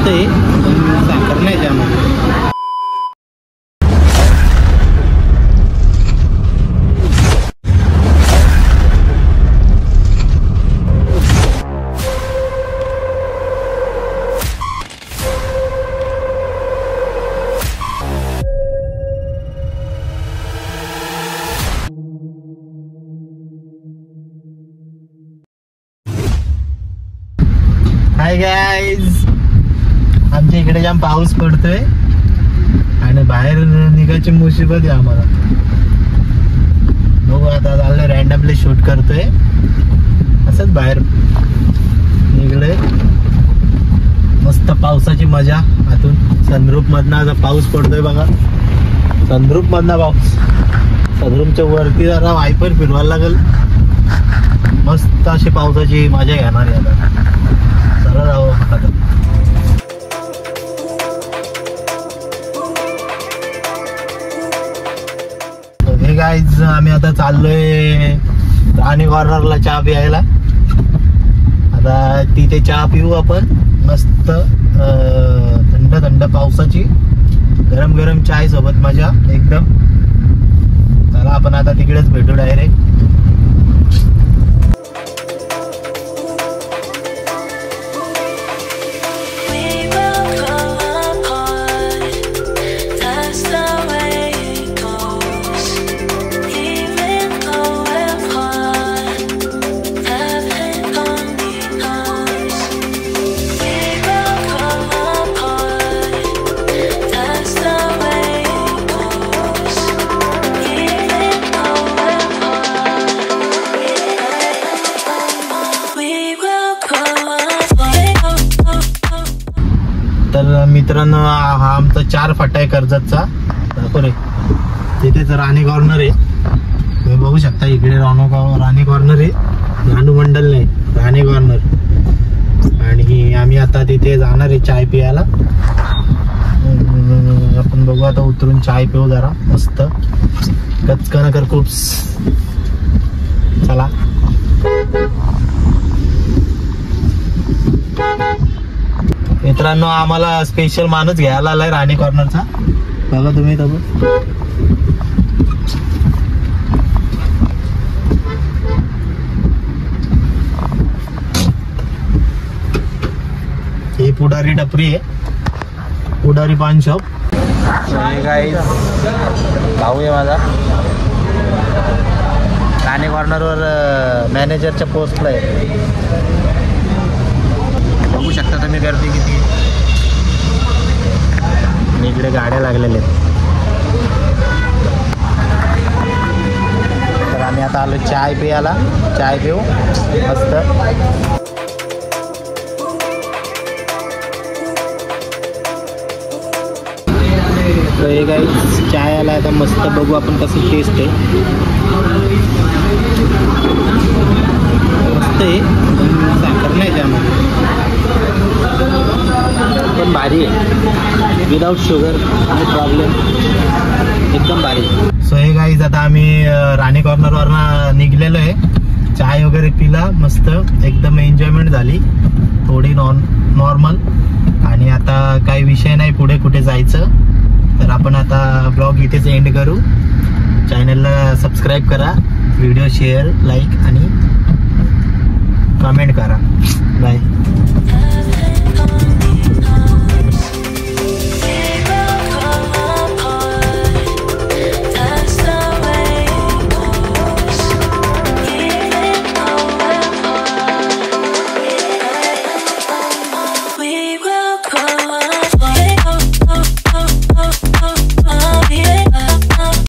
मस्त आहे, साखर नाही त्यामध्ये. हाय गाईज, आमच्या इकडे जाम पाऊस पडतोय आणि बाहेर निघायची मुसीबत आहे आम्हाला. बघू आता चाललंय, रॅन्डमली शूट करतोय असंच बाहेर निघलोय. मस्त पावसाची मजा. आतून सनरूफ मधनं आता पाऊस पडतोय बघा. सनरूफ मधनं पाऊस. सनरूफच्या वरती जरा वायपर फिरवायला लागेल. मस्त अशी पावसाची मजा घेणार आहे आता. चला जाऊ आता. हे गाईज, आम्ही आता चाललोय राणी कॉर्नरला चहा प्यायला. आता तिथे चहा पिऊ आपण. मस्त थंड थंड पावसाची गरम गरम चाय सोबत मजा एकदम. चला आपण आता तिकडेच भेटू डायरेक्ट. तर मित्रांनो, हा आमचा 4 फाटा आहे कर्जतचा. दाखव रे, तिथेच राणी कॉर्नर आहे. तुम्ही बघू शकता इकडे राणी कॉर्नर आहे. नानू मंडल नाही, राणी कॉर्नर. आणि आम्ही आता तिथे जाणार आहे चाय पियाला. आपण बघू आता उतरून चाय पिऊ जरा मस्त गचकन कर खूप. चला मित्रांनो, आम्हाला स्पेशल माणूस घ्यायला आलाय राणी कॉर्नरचा. बघा तुम्ही तब ही पुढारी टपरी आहे, पुढारी पान शॉप. गाईज, भाऊ आहे माझा. राणी कॉर्नरवर मॅनेजरच्या पोस्टला आहे. बघू शकता तुम्ही गर्दी किती. इकडे गाड्या लागलेल्या आहेत. तर आम्ही आता आलो चाय पियाला. चाय पिऊ मस्त. तर हे काही चाय आला आता मस्त. बघू आपण कसं टेस्ट आहे. मस्त आहे, साखर नाही त्यामध्ये, पण भारी आहे. विदाउट शुगर, नो प्रॉब्लेम, एकदम भारी. सो हे गाईज, आता आम्ही राणी कॉर्नरवरनं निघलेलो आहे. चाय वगैरे पिला मस्त, एकदम एन्जॉयमेंट झाली थोडी नॉर्मल. आणि आता काही विषय नाही पुढे कुठे जायचं. तर आपण आता ब्लॉग इथेच एंड करू. चॅनलला सबस्क्राईब करा, व्हिडिओ शेअर, लाईक आणि कमेंट करा. बाय.